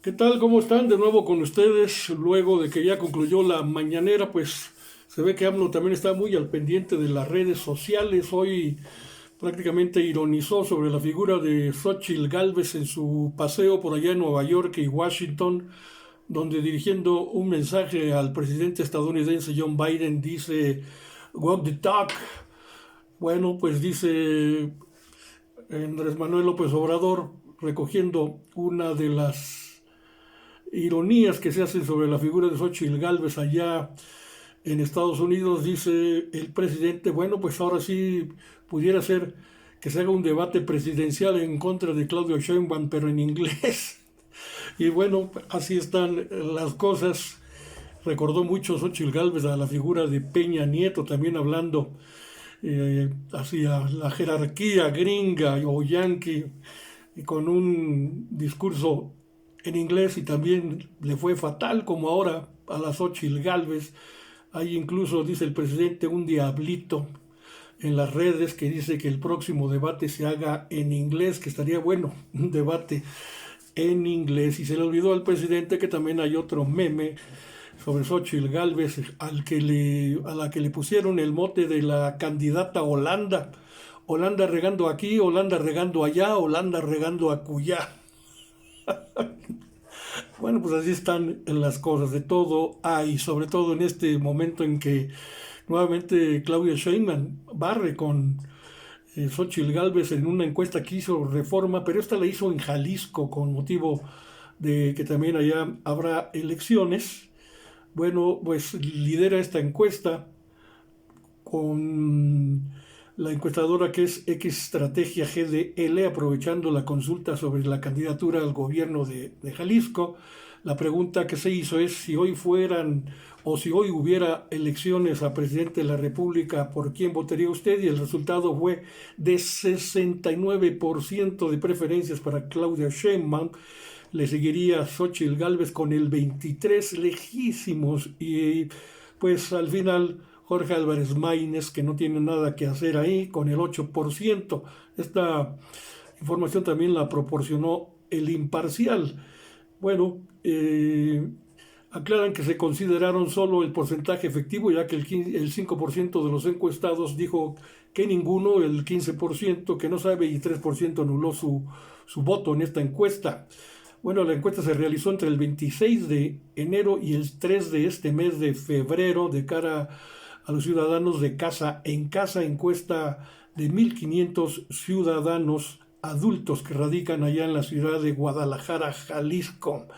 ¿Qué tal? ¿Cómo están? De nuevo con ustedes. Luego de que ya concluyó la mañanera, pues se ve que AMLO también está muy al pendiente de las redes sociales. Hoy prácticamente ironizó sobre la figura de Xóchitl Gálvez en su paseo por allá en Nueva York y Washington, donde dirigiendo un mensaje al presidente estadounidense John Biden dice, "Walk the talk". Bueno, pues dice Andrés Manuel López Obrador, recogiendo una de las ironías que se hacen sobre la figura de Xochitl Gálvez allá en Estados Unidos, dice el presidente, bueno, pues ahora sí pudiera ser que se haga un debate presidencial en contra de Claudio Sheinbaum, pero en inglés. Y bueno, así están las cosas. Recordó mucho Xochitl Gálvez a la figura de Peña Nieto, también hablando hacia la jerarquía gringa o yanqui, y con un discurso en inglés, y también le fue fatal como ahora a la Xochitl Gálvez. Hay incluso, dice el presidente, un diablito en las redes que dice que el próximo debate se haga en inglés, que estaría bueno un debate en inglés. Y se le olvidó al presidente que también hay otro meme sobre Xochitl Gálvez a la que le pusieron el mote de la candidata Holanda. Holanda regando aquí, Holanda regando allá, Holanda regando acullá. Bueno, pues así están las cosas, de todo hay, sobre todo en este momento en que nuevamente Claudia Sheinbaum barre con Xochitl Gálvez en una encuesta que hizo Reforma, pero esta la hizo en Jalisco con motivo de que también allá habrá elecciones. Bueno, pues lidera esta encuesta con la encuestadora que es X Estrategia GDL, aprovechando la consulta sobre la candidatura al gobierno de Jalisco. La pregunta que se hizo es si hoy fueran o si hoy hubiera elecciones a presidente de la República, ¿por quién votaría usted? Y el resultado fue de 69% de preferencias para Claudia Sheinbaum. Le seguiría Xochitl Gálvez con el 23%, lejísimos, y pues al final Jorge Álvarez Maínez, que no tiene nada que hacer ahí, con el 8%. Esta información también la proporcionó el Imparcial. Bueno, aclaran que se consideraron solo el porcentaje efectivo, ya que el 5% de los encuestados dijo que ninguno, el 15% que no sabe y 3% anuló su voto en esta encuesta. Bueno, la encuesta se realizó entre el 26 de enero y el 3 de este mes de febrero de cara a los ciudadanos de casa en casa, encuesta de 1.500 ciudadanos adultos que radican allá en la ciudad de Guadalajara, Jalisco.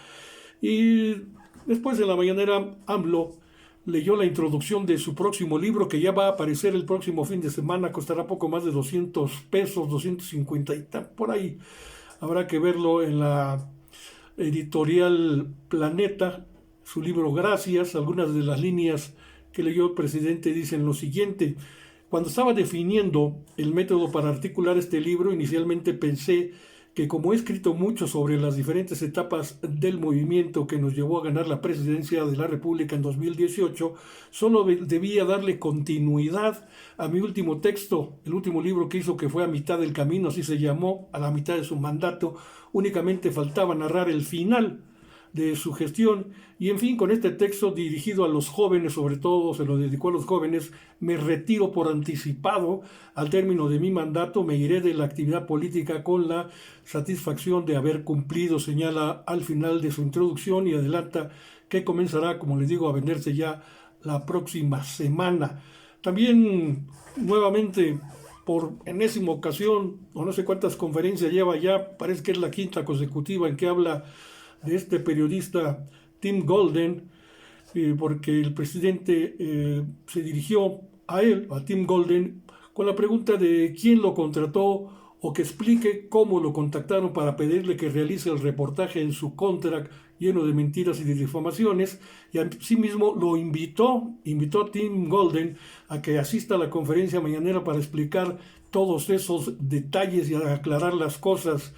Y después de la mañanera, AMLO leyó la introducción de su próximo libro, que ya va a aparecer el próximo fin de semana, costará poco más de 200 pesos, 250 y tal, por ahí. Habrá que verlo en la editorial Planeta, su libro Gracias. Algunas de las líneas que leyó el presidente dicen lo siguiente: cuando estaba definiendo el método para articular este libro, inicialmente pensé que como he escrito mucho sobre las diferentes etapas del movimiento que nos llevó a ganar la presidencia de la República en 2018, solo debía darle continuidad a mi último texto, el último libro que hizo, que fue A mitad del camino, así se llamó, a la mitad de su mandato. Únicamente faltaba narrar el final de su gestión. Y en fin, con este texto dirigido a los jóvenes, sobre todo se lo dedicó a los jóvenes, me retiro por anticipado. Al término de mi mandato me iré de la actividad política con la satisfacción de haber cumplido, señala al final de su introducción, y adelanta que comenzará, como les digo, a venderse ya la próxima semana. También nuevamente, por enésima ocasión, o no sé cuántas conferencias lleva ya, parece que es la quinta consecutiva en que habla de este periodista Tim Golden, porque el presidente se dirigió a él, a Tim Golden, con la pregunta de quién lo contrató o que explique cómo lo contactaron para pedirle que realice el reportaje en su contra lleno de mentiras y de difamaciones, y asimismo lo invitó a Tim Golden a que asista a la conferencia mañanera para explicar todos esos detalles y a aclarar las cosas.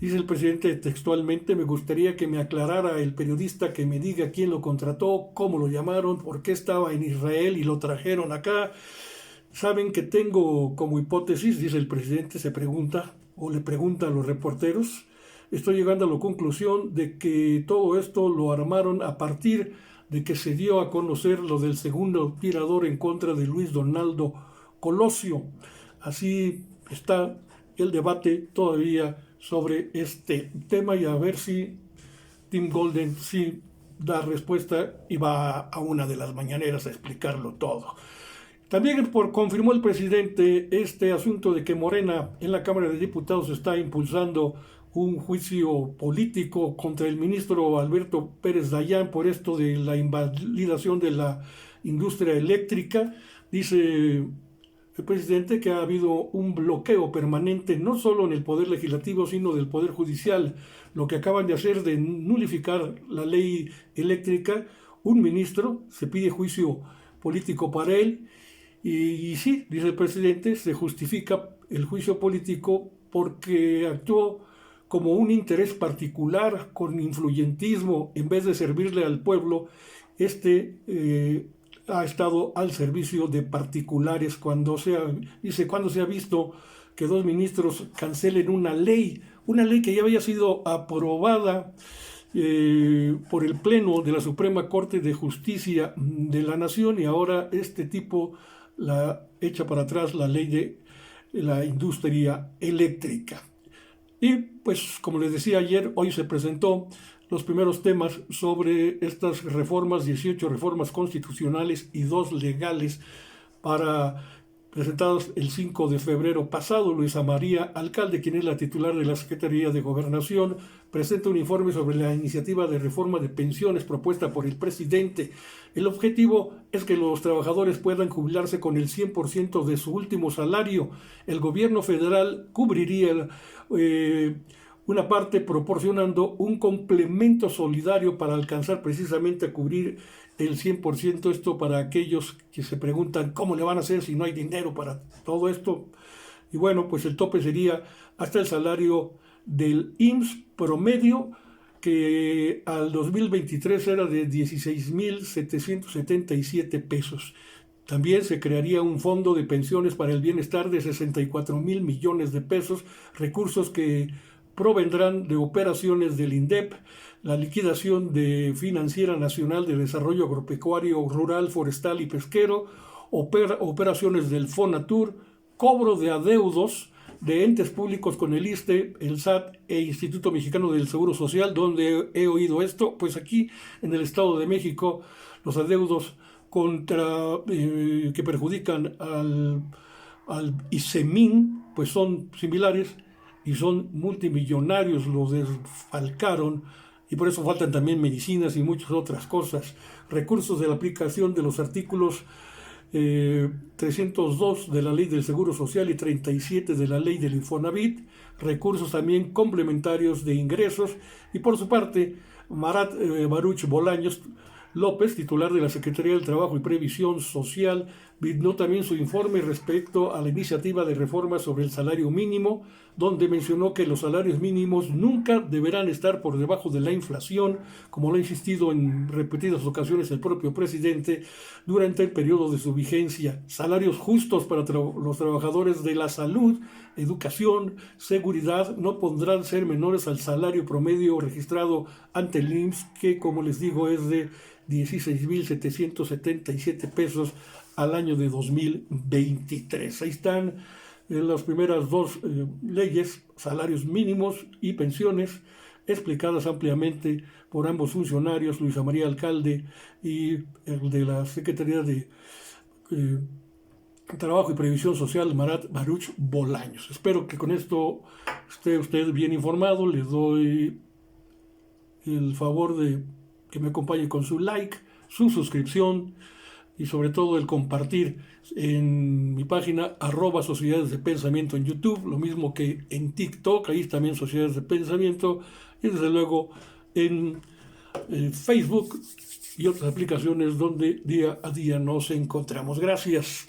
Dice el presidente textualmente: me gustaría que me aclarara el periodista, que me diga quién lo contrató, cómo lo llamaron, por qué estaba en Israel y lo trajeron acá. Saben que tengo como hipótesis, dice el presidente, se pregunta o le pregunta a los reporteros, estoy llegando a la conclusión de que todo esto lo armaron a partir de que se dio a conocer lo del segundo tirador en contra de Luis Donaldo Colosio. Así está el debate todavía sobre este tema y a ver si Tim Golden sí da respuesta y va a una de las mañaneras a explicarlo todo. También confirmó el presidente este asunto de que Morena en la Cámara de Diputados está impulsando un juicio político contra el ministro Alberto Pérez Dayán por esto de la invalidación de la industria eléctrica. Dice el presidente que ha habido un bloqueo permanente no solo en el Poder Legislativo, sino del Poder Judicial. Lo que acaban de hacer de nulificar la ley eléctrica, un ministro, se pide juicio político para él. Y sí, dice el presidente, se justifica el juicio político porque actuó como un interés particular, con influyentismo, en vez de servirle al pueblo. Ha estado al servicio de particulares cuando se ha visto que dos ministros cancelen una ley que ya había sido aprobada por el Pleno de la Suprema Corte de Justicia de la Nación, y ahora este tipo la echa para atrás la ley de la industria eléctrica. Y pues como les decía ayer, hoy se presentó los primeros temas sobre estas reformas, 18 reformas constitucionales y 2 legales presentados el 5 de febrero pasado. Luisa María Alcalde, quien es la titular de la Secretaría de Gobernación, presenta un informe sobre la iniciativa de reforma de pensiones propuesta por el presidente. El objetivo es que los trabajadores puedan jubilarse con el 100% de su último salario. El gobierno federal cubriría una parte proporcionando un complemento solidario para alcanzar precisamente a cubrir el 100%, esto para aquellos que se preguntan cómo le van a hacer si no hay dinero para todo esto. Y bueno, pues el tope sería hasta el salario del IMSS promedio, que al 2023 era de 16,777 pesos. También se crearía un fondo de pensiones para el bienestar de 64,000 millones de pesos, recursos que provendrán de operaciones del INDEP, la liquidación de Financiera Nacional de Desarrollo Agropecuario, Rural, Forestal y Pesquero, operaciones del FONATUR, cobro de adeudos de entes públicos con el ISSSTE, el SAT e Instituto Mexicano del Seguro Social. ¿Donde he oído esto? Pues aquí en el Estado de México, los adeudos que perjudican al ISEMIN, pues son similares y son multimillonarios, los desfalcaron, y por eso faltan también medicinas y muchas otras cosas. Recursos de la aplicación de los artículos 302 de la Ley del Seguro Social y 37 de la Ley del Infonavit, recursos también complementarios de ingresos. Y por su parte, Marat Baruch Bolaños López, titular de la Secretaría del Trabajo y Previsión Social, brindó también su informe respecto a la iniciativa de reforma sobre el salario mínimo, donde mencionó que los salarios mínimos nunca deberán estar por debajo de la inflación, como lo ha insistido en repetidas ocasiones el propio presidente durante el periodo de su vigencia. Salarios justos para los trabajadores de la salud, educación, seguridad no podrán ser menores al salario promedio registrado ante el IMSS, que como les digo es de 16,777 pesos al año de 2023. Ahí están las primeras dos leyes, salarios mínimos y pensiones, explicadas ampliamente por ambos funcionarios, Luisa María Alcalde y el de la Secretaría de Trabajo y Previsión Social, Marat Baruch Bolaños. Espero que con esto esté usted bien informado. Le doy el favor de que me acompañe con su like, su suscripción y sobre todo el compartir en mi página @Sociedades de Pensamiento en YouTube, lo mismo que en TikTok, ahí también Sociedades de Pensamiento, y desde luego en Facebook y otras aplicaciones donde día a día nos encontramos. Gracias.